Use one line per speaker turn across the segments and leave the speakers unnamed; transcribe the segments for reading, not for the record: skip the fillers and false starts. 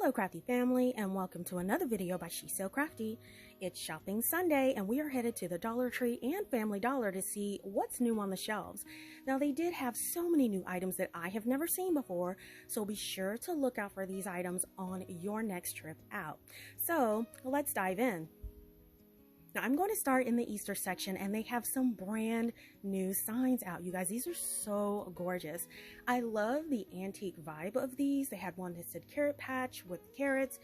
Hello CraftDee family, and welcome to another video by She's So CraftDee. It's shopping Sunday and we are headed to the Dollar Tree and Family Dollar to see what's new on the shelves. Now they did have so many new items that I have never seen before, so be sure to look out for these items on your next trip out. So let's dive in. Now I'm going to start in the Easter section, and they have some brand new signs out. You guys, these are so gorgeous. I love the antique vibe of these. They had one that said carrot patch with carrots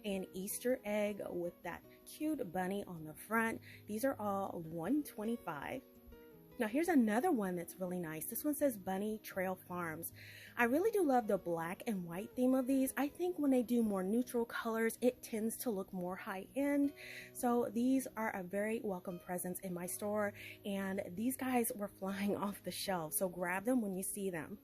and Easter egg with that cute bunny on the front. These are all $1.25. Now here's another one that's really nice. This one says Bunny Trail Farms. I really do love the black and white theme of these. I think when they do more neutral colors, it tends to look more high-end. So these are a very welcome presence in my store, and these guys were flying off the shelf. So grab them when you see them.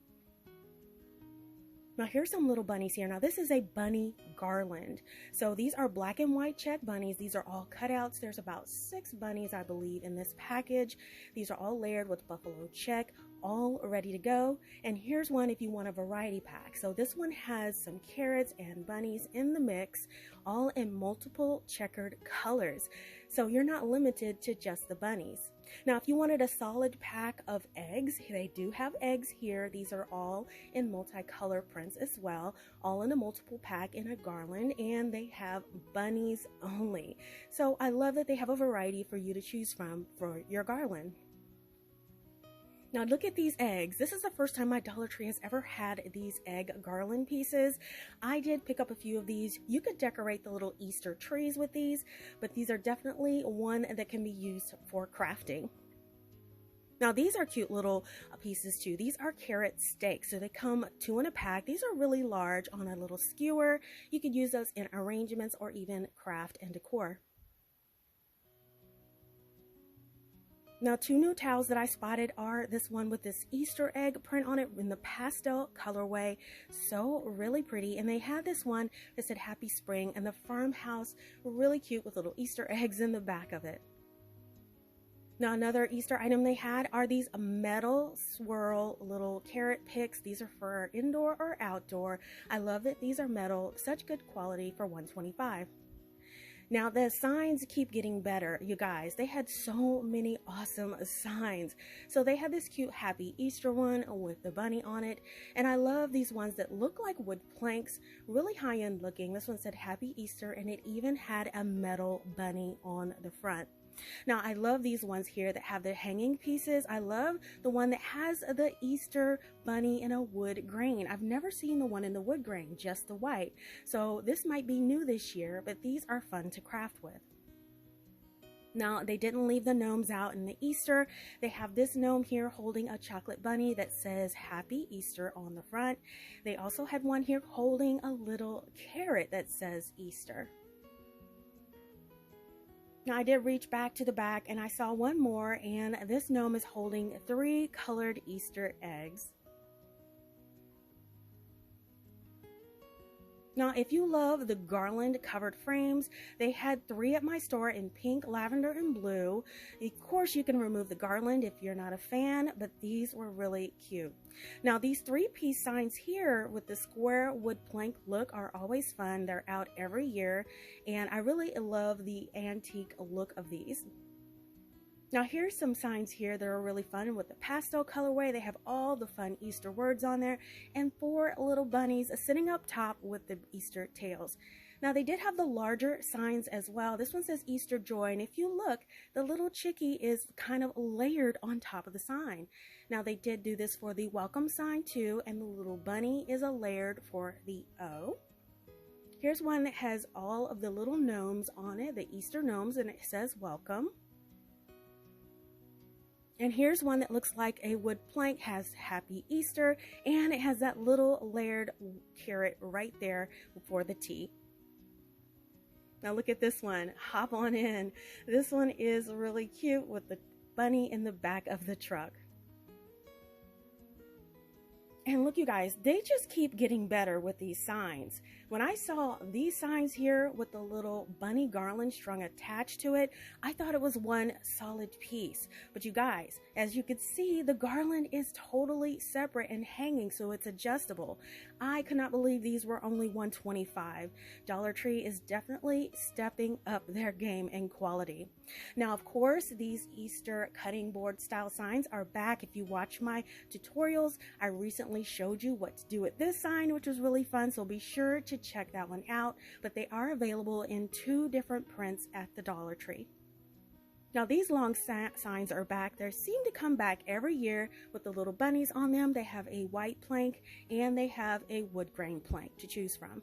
Now here's some little bunnies here. Now this is a bunny garland. So these are black and white check bunnies. These are all cutouts. There's about 6 bunnies, I believe, in this package. These are all layered with buffalo check, all ready to go. And here's one if you want a variety pack. So this one has some carrots and bunnies in the mix, all in multiple checkered colors. So you're not limited to just the bunnies. Now, if you wanted a solid pack of eggs, they do have eggs here. These are all in multicolor prints as well, all in a multiple pack in a garland, and they have bunnies only. So I love that they have a variety for you to choose from for your garland. Now look at these eggs. This is the first time my Dollar Tree has ever had these egg garland pieces. I did pick up a few of these. You could decorate the little Easter trees with these, but these are definitely one that can be used for crafting. Now these are cute little pieces too. These are carrot steaks. So they come 2 in a pack. These are really large on a little skewer. You could use those in arrangements or even craft and decor. Now 2 new towels that I spotted are this one with this Easter egg print on it in the pastel colorway. So really pretty. And they had this one that said Happy Spring and the Farmhouse, really cute with little Easter eggs in the back of it. Now another Easter item they had are these metal swirl little carrot picks. These are for indoor or outdoor. I love that these are metal, such good quality for $1.25. Now the signs keep getting better, you guys. They had so many awesome signs. So they had this cute Happy Easter one with the bunny on it. And I love these ones that look like wood planks, really high-end looking. This one said Happy Easter, and it even had a metal bunny on the front. Now I love these ones here that have the hanging pieces. I love the one that has the Easter bunny in a wood grain. I've never seen the one in the wood grain, just the white. So this might be new this year, but these are fun to craft with. Now they didn't leave the gnomes out in the Easter. They have this gnome here holding a chocolate bunny that says Happy Easter on the front. They also had one here holding a little carrot that says Easter. Now I did reach back to the back and I saw one more, and this gnome is holding 3 colored Easter eggs. Now if you love the garland covered frames, they had 3 at my store in pink, lavender, and blue. Of course you can remove the garland if you're not a fan, but these were really cute. Now these 3-piece signs here with the square wood plank look are always fun. They're out every year, and I really love the antique look of these. Now here's some signs here that are really fun with the pastel colorway. They have all the fun Easter words on there, and 4 little bunnies sitting up top with the Easter tails. Now they did have the larger signs as well. This one says Easter Joy, and if you look, the little chickie is kind of layered on top of the sign. Now they did do this for the welcome sign too, and the little bunny is a layered for the O. Here's one that has all of the little gnomes on it, the Easter gnomes, and it says welcome. And here's one that looks like a wood plank, has Happy Easter, and it has that little layered carrot right there for the T. Now look at this one, hop on in. This one is really cute with the bunny in the back of the truck. And look, you guys, they just keep getting better with these signs. When I saw these signs here with the little bunny garland strung attached to it, I thought it was one solid piece. But you guys, as you can see, the garland is totally separate and hanging, so it's adjustable. I could not believe these were only $125. Dollar Tree is definitely stepping up their game in quality. Now, of course, these Easter cutting board style signs are back. If you watch my tutorials, I recently showed you what to do with this sign, which was really fun, so be sure to check that one out. But they are available in 2 different prints at the Dollar Tree. Now, these long signs are back. They seem to come back every year with the little bunnies on them. They have a white plank and they have a wood grain plank to choose from.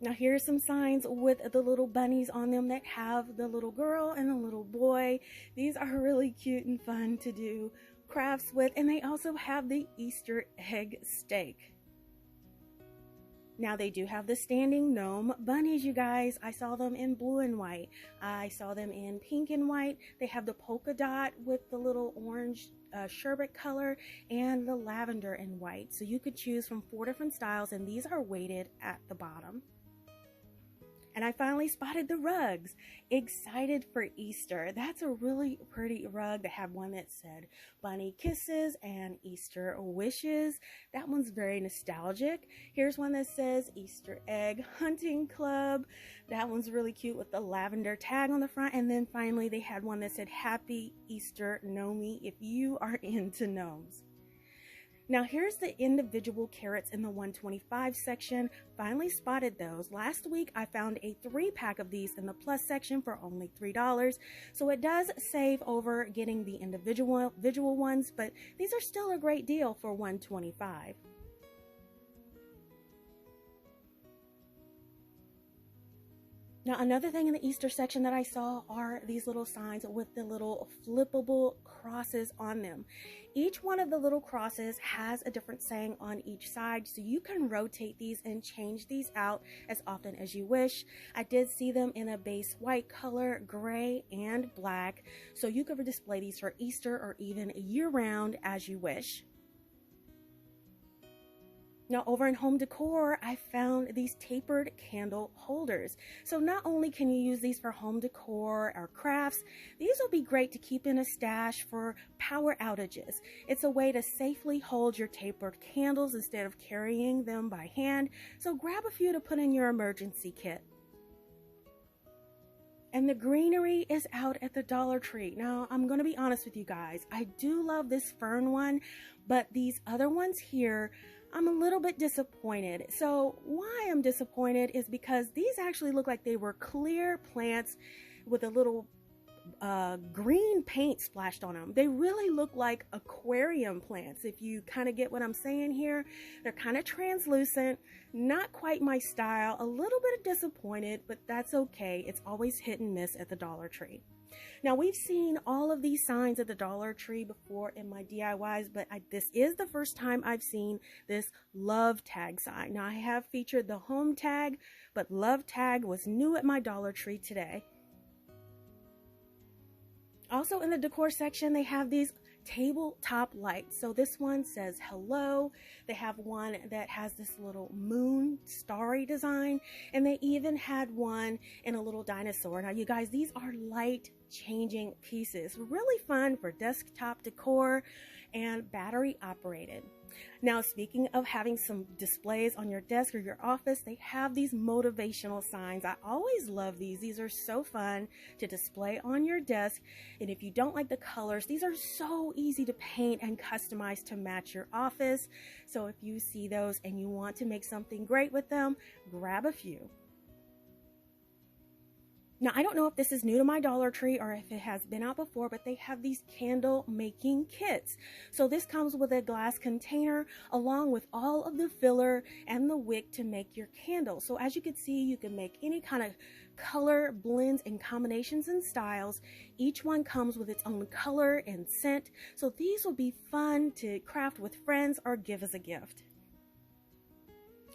Now, here are some signs with the little bunnies on them that have the little girl and the little boy. These are really cute and fun to do crafts with, and they also have the Easter egg steak. Now, they do have the standing gnome bunnies, you guys. I saw them in blue and white. I saw them in pink and white. They have the polka dot with the little orange sherbet color and the lavender and white. So you could choose from 4 different styles, and these are weighted at the bottom. And I finally spotted the rugs. Excited for Easter. That's a really pretty rug. They have one that said Bunny Kisses and Easter Wishes. That one's very nostalgic. Here's one that says Easter Egg Hunting Club. That one's really cute with the lavender tag on the front. And then finally they had one that said Happy Easter Gnomey if you are into gnomes. Now, here's the individual carrots in the $125 section. Finally spotted those. Last week, I found a 3-pack of these in the plus section for only $3. So it does save over getting the individual ones, but these are still a great deal for $125. Now, another thing in the Easter section that I saw are these little signs with the little flippable crosses on them. Each one of the little crosses has a different saying on each side, so you can rotate these and change these out as often as you wish. I did see them in a base white color, gray, and black, so you could display these for Easter or even year-round as you wish. Now, over in Home Decor, I found these tapered candle holders. So not only can you use these for home decor or crafts, these will be great to keep in a stash for power outages. It's a way to safely hold your tapered candles instead of carrying them by hand. So grab a few to put in your emergency kit. And the greenery is out at the Dollar Tree. Now, I'm going to be honest with you guys. I do love this fern one, but these other ones here, I'm a little bit disappointed. So why I'm disappointed is because these actually look like they were clear plants with a little green paint splashed on them. They really look like aquarium plants, if you kind of get what I'm saying here. They're kind of translucent, not quite my style, a little bit disappointed, but that's okay. It's always hit and miss at the Dollar Tree. Now, we've seen all of these signs at the Dollar Tree before in my DIYs, but this is the first time I've seen this love tag sign. Now, I have featured the home tag, but love tag was new at my Dollar Tree today. Also in the decor section, they have these tabletop lights. So this one says hello. They have one that has this little moon starry design, and they even had one in a little dinosaur. Now, you guys, these are light changing pieces. Really fun for desktop decor and battery operated. Now, speaking of having some displays on your desk or your office, they have these motivational signs. I always love these. These are so fun to display on your desk. And if you don't like the colors, these are so easy to paint and customize to match your office. So if you see those and you want to make something great with them, grab a few. Now, I don't know if this is new to my Dollar Tree or if it has been out before, but they have these candle making kits. So this comes with a glass container along with all of the filler and the wick to make your candle. So as you can see, you can make any kind of color blends and combinations and styles. Each one comes with its own color and scent. So these will be fun to craft with friends or give as a gift.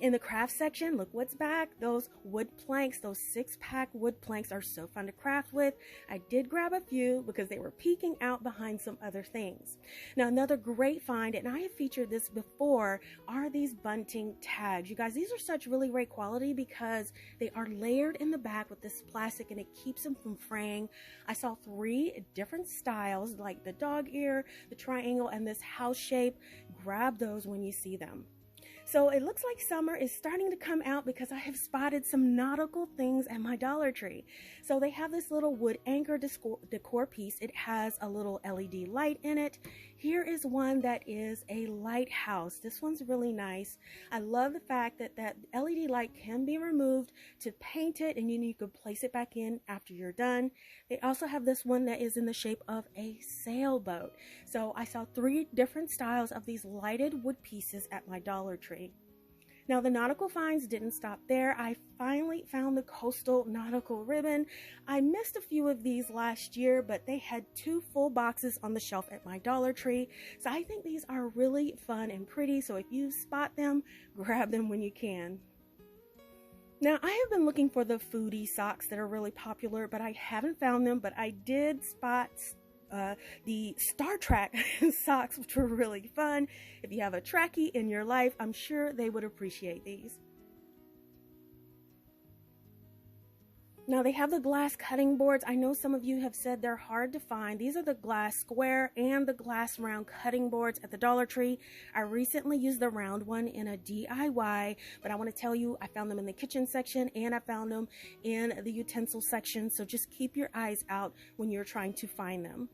In the craft section, look what's back. Those wood planks, those 6-pack wood planks are so fun to craft with. I did grab a few because they were peeking out behind some other things. Now, another great find, and I have featured this before, are these bunting tags. You guys, these are such really great quality because they are layered in the back with this plastic and it keeps them from fraying. I saw 3 different styles, like the dog ear, the triangle, and this house shape. Grab those when you see them. So it looks like summer is starting to come out because I have spotted some nautical things at my Dollar Tree. So they have this little wood anchor decor piece. It has a little LED light in it. Here is one that is a lighthouse. This one's really nice. I love the fact that that LED light can be removed to paint it, and you could place it back in after you're done. They also have this one that is in the shape of a sailboat. So I saw 3 different styles of these lighted wood pieces at my Dollar Tree. Now, the nautical finds didn't stop there. I finally found the coastal nautical ribbon. I missed a few of these last year, but they had 2 full boxes on the shelf at my Dollar Tree. So I think these are really fun and pretty. So if you spot them, grab them when you can. Now, I have been looking for the foodie socks that are really popular, but I haven't found them. But I did spot the Star Trek socks, which were really fun. If you have a Trekkie in your life, I'm sure they would appreciate these. Now, they have the glass cutting boards. I know some of you have said they're hard to find. These are the glass square and the glass round cutting boards at the Dollar Tree. I recently used the round one in a DIY, but I want to tell you, I found them in the kitchen section and I found them in the utensil section. So just keep your eyes out when you're trying to find them.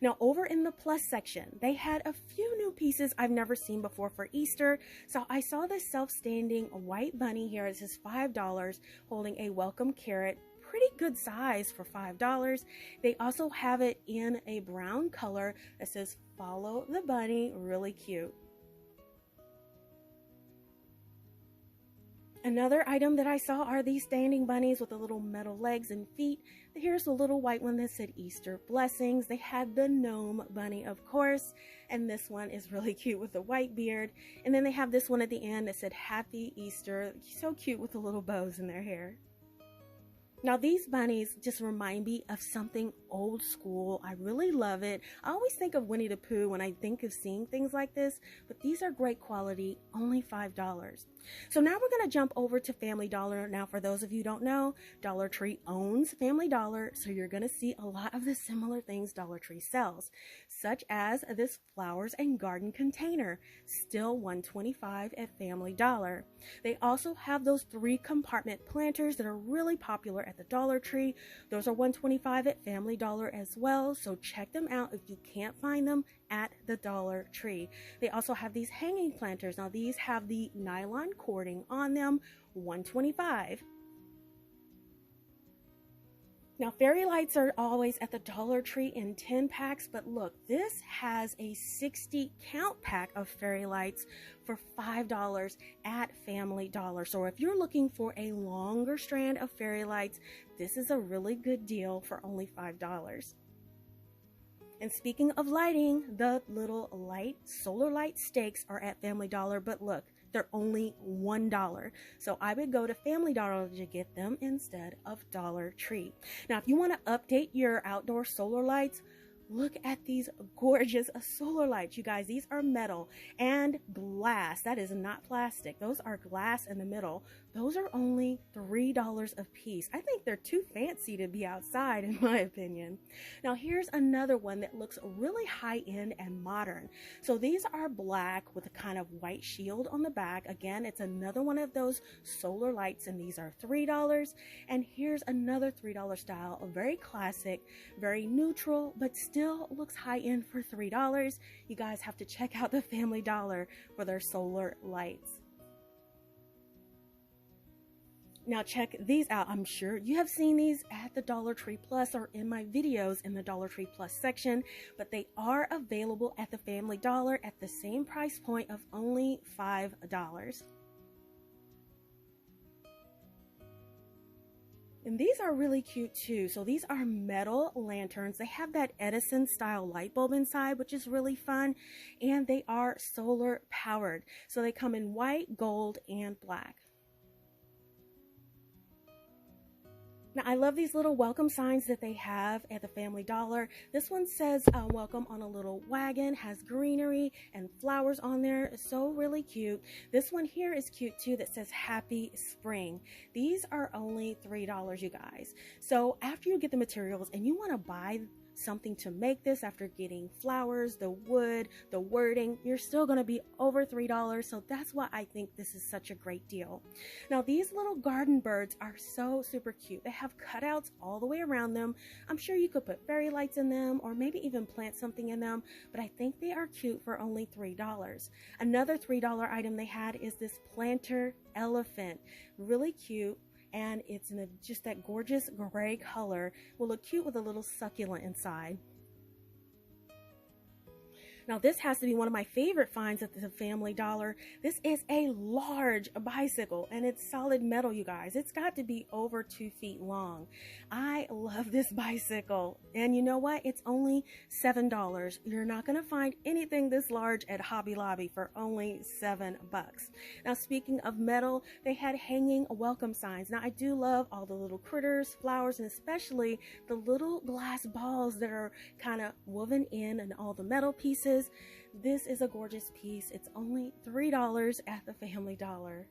Now, over in the plus section, they had a few new pieces I've never seen before for Easter. So I saw this self-standing white bunny here. It says $5, holding a welcome carrot. Pretty good size for $5. They also have it in a brown color that says follow the bunny. Really cute. Another item that I saw are these standing bunnies with the little metal legs and feet. Here's the little white one that said Easter blessings. They had the gnome bunny, of course, and this one is really cute with the white beard. And then they have this one at the end that said Happy Easter. So cute with the little bows in their hair. Now, these bunnies just remind me of something old school. I really love it. I always think of Winnie the Pooh when I think of seeing things like this, but these are great quality, only $5. So now we're going to jump over to Family Dollar. Now, for those of you who don't know, Dollar Tree owns Family Dollar, so you're going to see a lot of the similar things Dollar Tree sells, such as this flowers and garden container, still $1.25 at Family Dollar. They also have those 3-compartment planters that are really popular at the Dollar Tree. Those are $1.25 at Family Dollar as well, so check them out if you can't find them at the Dollar Tree. They also have these hanging planters. Now, these have the nylon cording on them, $1.25. Now, fairy lights are always at the Dollar Tree in 10 packs, but look, this has a 60 count pack of fairy lights for $5 at Family Dollar. So if you're looking for a longer strand of fairy lights, this is a really good deal for only $5. And speaking of lighting, the little solar light stakes are at Family Dollar, but look, they're only $1. So I would go to Family Dollar to get them instead of Dollar Tree. Now, if you want to update your outdoor solar lights, look at these gorgeous solar lights, you guys. These are metal and glass. That is not plastic. Those are glass in the middle. Those are only $3 a piece. I think they're too fancy to be outside, in my opinion. Now, here's another one that looks really high-end and modern. So these are black with a kind of white shield on the back. Again, it's another one of those solar lights, and these are $3. And here's another $3 style, a very classic, very neutral, but still looks high-end for $3. You guys have to check out the Family Dollar for their solar lights. Now check these out. I'm sure you have seen these at the Dollar Tree Plus or in my videos in the Dollar Tree Plus section, but they are available at the Family Dollar at the same price point of only $5. And these are really cute too. So these are metal lanterns. They have that Edison style light bulb inside, which is really fun. And they are solar powered. So they come in white, gold, and black. Now, I love these little welcome signs that they have at the Family Dollar. This one says welcome on a little wagon, has greenery and flowers on there. So really cute. This one here is cute too that says Happy Spring. These are only $3, you guys. So after you get the materials and you want to buy something to make this after getting flowers, the wood, the wording, you're still going to be over $3. So that's why I think this is such a great deal. Now, these little garden birds are so super cute. They have cutouts all the way around them. I'm sure you could put fairy lights in them or maybe even plant something in them, but I think they are cute for only $3. Another $3 item they had is this planter elephant. Really cute. And it's in just that gorgeous gray color. Will look cute with a little succulent inside. Now, this has to be one of my favorite finds at the Family Dollar. This is a large bicycle, and it's solid metal, you guys. It's got to be over 2 feet long. I love this bicycle. And you know what? It's only $7. You're not going to find anything this large at Hobby Lobby for only $7. Now, speaking of metal, they had hanging welcome signs. Now, I do love all the little critters, flowers, and especially the little glass balls that are kind of woven in and all the metal pieces. This is a gorgeous piece. It's only $3 at the Family Dollar.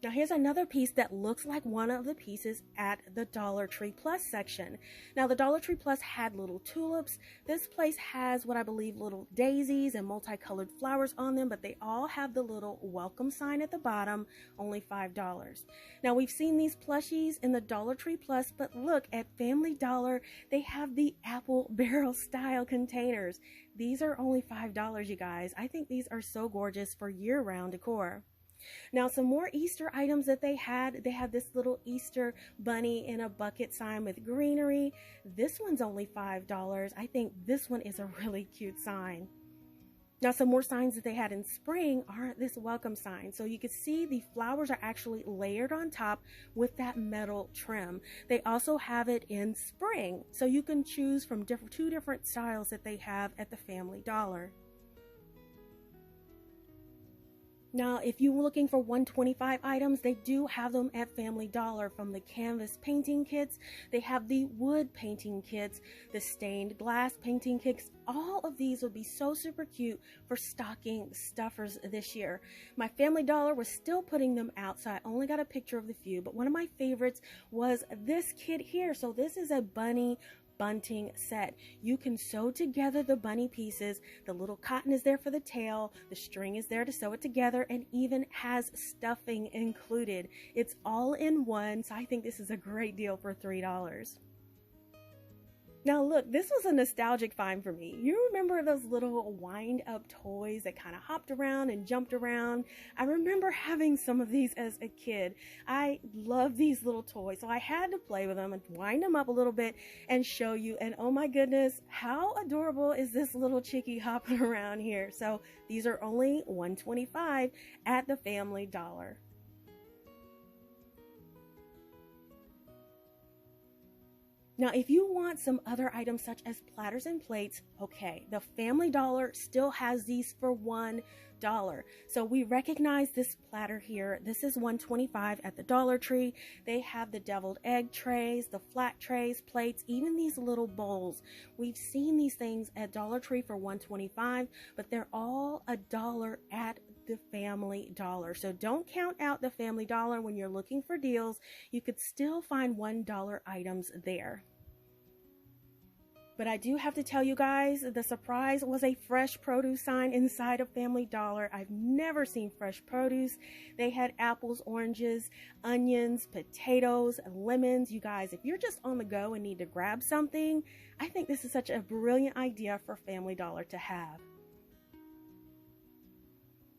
Now here's another piece that looks like one of the pieces at the Dollar Tree Plus section. Now the Dollar Tree Plus had little tulips. This place has what I believe little daisies and multicolored flowers on them, but they all have the little welcome sign at the bottom, only $5. Now we've seen these plushies in the Dollar Tree Plus, but look at Family Dollar, they have the apple barrel style containers. These are only $5, you guys. I think these are so gorgeous for year-round decor. Now, some more Easter items that they had this little Easter bunny in a bucket sign with greenery. This one's only $5. I think this one is a really cute sign. Now, some more signs that they had in spring are this welcome sign. So you can see the flowers are actually layered on top with that metal trim. They also have it in spring. So you can choose from two different styles that they have at the Family Dollar. Now, if you're looking for 125 items, they do have them at Family Dollar, from the canvas painting kits. They have the wood painting kits, the stained glass painting kits. All of these would be so super cute for stocking stuffers this year. My Family Dollar was still putting them out, so I only got a picture of the few. But one of my favorites was this kit here. So this is a bunny bunting set. You can sew together the bunny pieces. The little cotton is there for the tail, the string is there to sew it together, and even has stuffing included. It's all in one, so I think this is a great deal for $3. Now look, this was a nostalgic find for me. You remember those little wind-up toys that kind of hopped around and jumped around? I remember having some of these as a kid. I love these little toys, so I had to play with them and wind them up a little bit and show you. And oh my goodness, how adorable is this little chickie hopping around here? So these are only $125 at the Family Dollar. Now, if you want some other items such as platters and plates, okay, the Family Dollar still has these for $1. So we recognize this platter here. This is $125 at the Dollar Tree. They have the deviled egg trays, the flat trays, plates, even these little bowls. We've seen these things at Dollar Tree for $125, but they're all $1 at the Family Dollar. So don't count out the Family Dollar when you're looking for deals. You could still find $1 items there. But I do have to tell you guys, the surprise was a fresh produce sign inside of Family Dollar. I've never seen fresh produce. They had apples, oranges, onions, potatoes, lemons. You guys, if you're just on the go and need to grab something, I think this is such a brilliant idea for Family Dollar to have.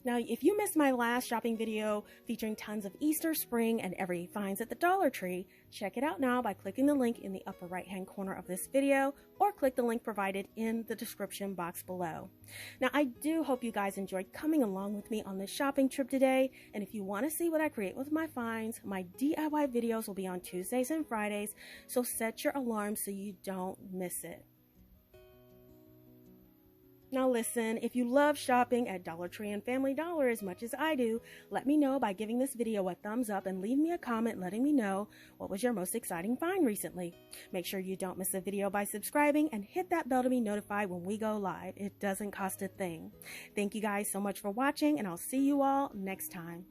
Now, if you missed my last shopping video featuring tons of Easter, spring, and every finds at the Dollar Tree, check it out now by clicking the link in the upper right-hand corner of this video, or click the link provided in the description box below. Now, I do hope you guys enjoyed coming along with me on this shopping trip today, and if you want to see what I create with my finds, my DIY videos will be on Tuesdays and Fridays, so set your alarm so you don't miss it. Now listen, if you love shopping at Dollar Tree and Family Dollar as much as I do, let me know by giving this video a thumbs up and leave me a comment letting me know what was your most exciting find recently. Make sure you don't miss a video by subscribing and hit that bell to be notified when we go live. It doesn't cost a thing. Thank you guys so much for watching, and I'll see you all next time.